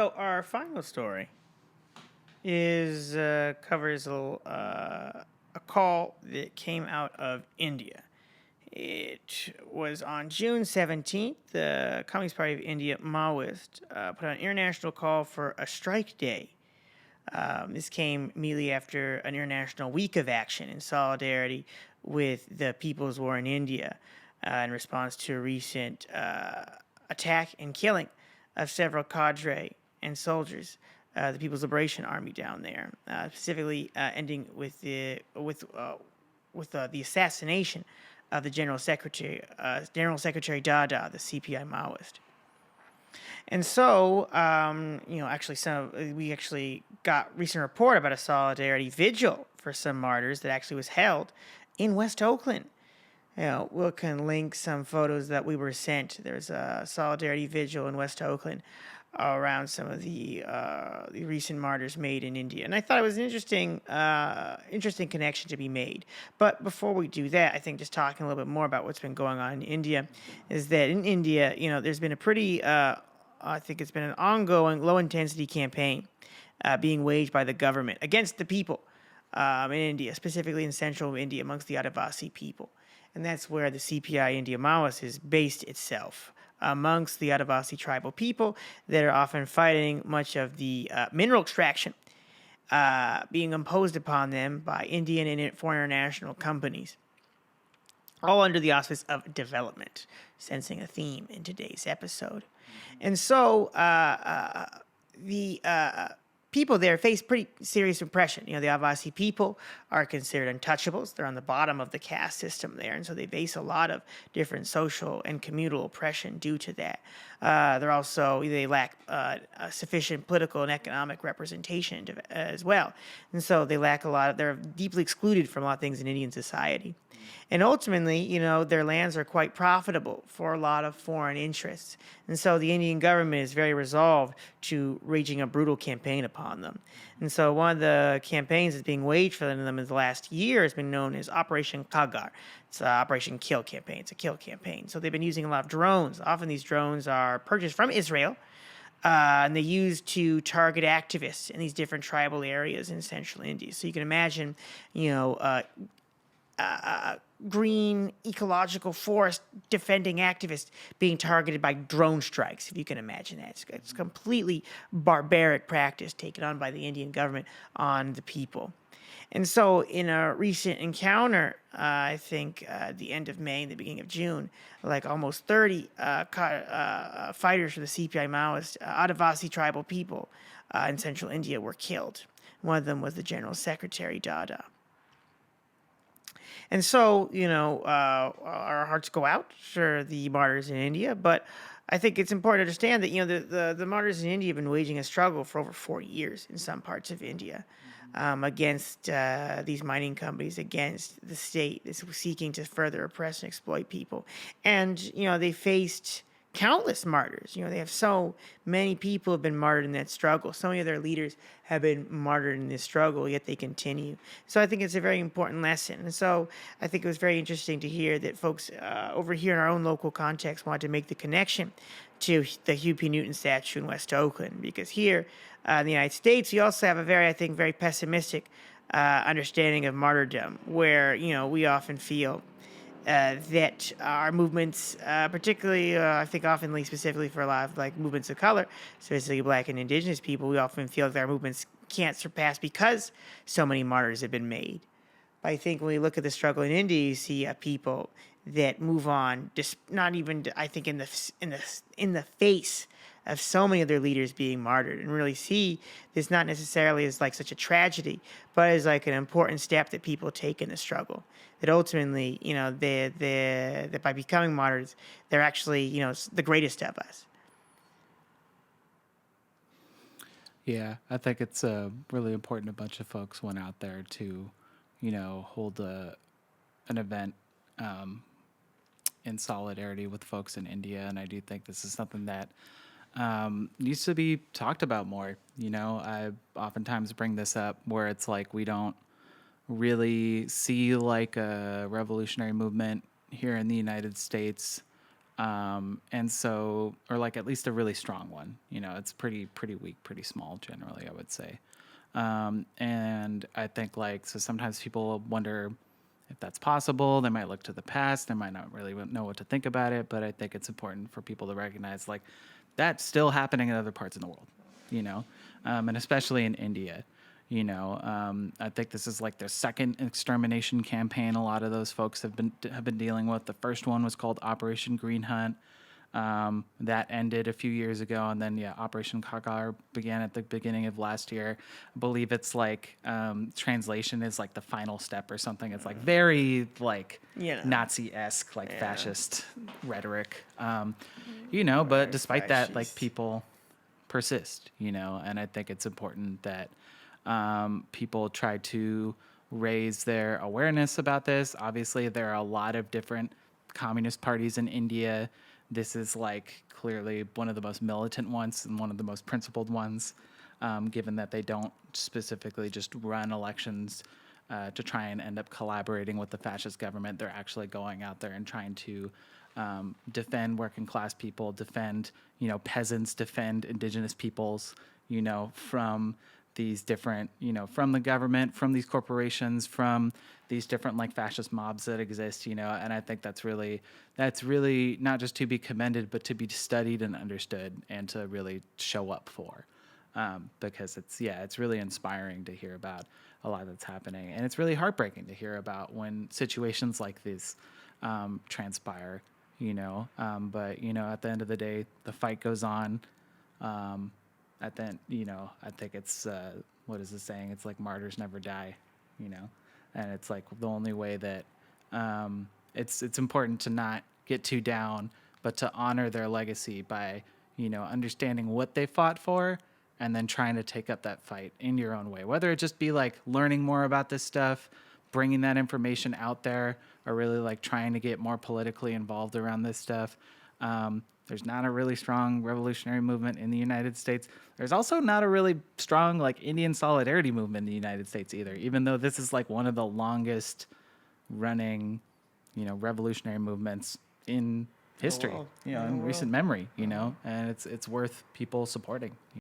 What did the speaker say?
So our final story is covers a call that came out of India. It was on June 17th. The Communist Party of India, Maoist, put out an international call for a strike day. This came immediately after an international week of action in solidarity with the People's War in India in response to a recent attack and killing of several cadre and soldiers, the People's Liberation Army down there, specifically ending with the assassination of the General Secretary Dada, the CPI Maoist. And so, we actually got recent report about a solidarity vigil for some martyrs that actually was held in West Oakland. We can link some photos that we were sent. There's a solidarity vigil in West Oakland around some of the recent martyrs made in India, and I thought it was an interesting connection to be made. But before we do that, I think just talking a little bit more about what's been going on in India is that in India, there's been a pretty, I think it's been an ongoing low intensity campaign being waged by the government against the people in India, specifically in central India amongst the Adivasi people. And that's where the CPI India Maoist has based itself amongst the Adivasi tribal people that are often fighting much of the mineral extraction being imposed upon them by Indian and foreign international companies, all under the auspice of development, sensing a theme in today's episode. And so the people there face pretty serious oppression. The Adivasi people are considered untouchables. They're on the bottom of the caste system there, and so they face a lot of different social and communal oppression due to that. They lack sufficient political and economic representation as well, and so they're deeply excluded from a lot of things in Indian society. And ultimately, their lands are quite profitable for a lot of foreign interests. And so the Indian government is very resolved to waging a brutal campaign upon them. And so one of the campaigns that's being waged for them in the last year has been known as Operation Kagar. It's Operation Kill Campaign. It's a kill campaign. So they've been using a lot of drones. Often these drones are purchased from Israel, and they used to target activists in these different tribal areas in central India. So you can imagine, green ecological forest defending activists being targeted by drone strikes, if you can imagine that. It's completely barbaric practice taken on by the Indian government on the people. And so in a recent encounter, I think at the end of May and the beginning of June, like almost 30 fighters for the CPI Maoist Adivasi tribal people in central India were killed. One of them was the General Secretary Dada. And so, our hearts go out for the martyrs in India, but I think it's important to understand that, the martyrs in India have been waging a struggle for over 40 years in some parts of India against these mining companies, against the state that's seeking to further oppress and exploit people. And, they faced countless martyrs. They have so many people have been martyred in that struggle. So many of their leaders have been martyred in this struggle, yet they continue. So I think it's a very important lesson. And so I think it was very interesting to hear that folks over here in our own local context wanted to make the connection to the Hugh P. Newton statue in West Oakland, because here in the United States, we also have a very pessimistic understanding of martyrdom, where, we often feel that our movements, particularly, I think often specifically for a lot of movements of color, specifically Black and Indigenous people, we often feel that our movements can't surpass because so many martyrs have been made. But I think when we look at the struggle in India, you see people that move on, just not even, I think, in the face of so many of their leaders being martyred, and really see this not necessarily as such a tragedy, but as an important step that people take in the struggle. That ultimately, that by becoming martyrs, they're actually, the greatest of us. Yeah, I think it's really important. A bunch of folks went out there to, hold an event in solidarity with folks in India, and I do think this is something that needs to be talked about more. I oftentimes bring this up where it's we don't really see a revolutionary movement here in the United States And so, or like at least a really strong one. It's pretty weak, pretty small generally, I would say. And I think like so sometimes people wonder if that's possible. They might look to the past. They might not really know what to think about it. But I think it's important for people to recognize like that's still happening in other parts of the world, and especially in India. I think this is like their second extermination campaign. A lot of those folks have been dealing with. The first one was called Operation Green Hunt. That ended a few years ago, and then Operation Kakar began at the beginning of last year. I believe it's like translation is like the final step or something. It's like very like Nazi-esque, like fascist rhetoric. But despite that, like people persist, and I think it's important that people try to raise their awareness about this. Obviously, there are a lot of different communist parties in India. This is like clearly one of the most militant ones and one of the most principled ones, given that they don't specifically just run elections to try and end up collaborating with the fascist government. They're actually going out there and trying to defend working class people, defend peasants, defend indigenous peoples, from these different, from the government, from these corporations, from these different like fascist mobs that exist, and I think that's really not just to be commended, but to be studied and understood and to really show up for, because it's really inspiring to hear about a lot that's happening, and it's really heartbreaking to hear about when situations like this transpire, but at the end of the day, the fight goes on. I think it's what is the saying? It's like martyrs never die, and it's like the only way that it's important to not get too down, but to honor their legacy by understanding what they fought for, and then trying to take up that fight in your own way. Whether it just be like learning more about this stuff, bringing that information out there, or really like trying to get more politically involved around this stuff. There's not a really strong revolutionary movement in the United States. There's also not a really strong like Indian solidarity movement in the United States either, even though this is like one of the longest running, revolutionary movements in history, world. in recent memory, and it's worth people supporting.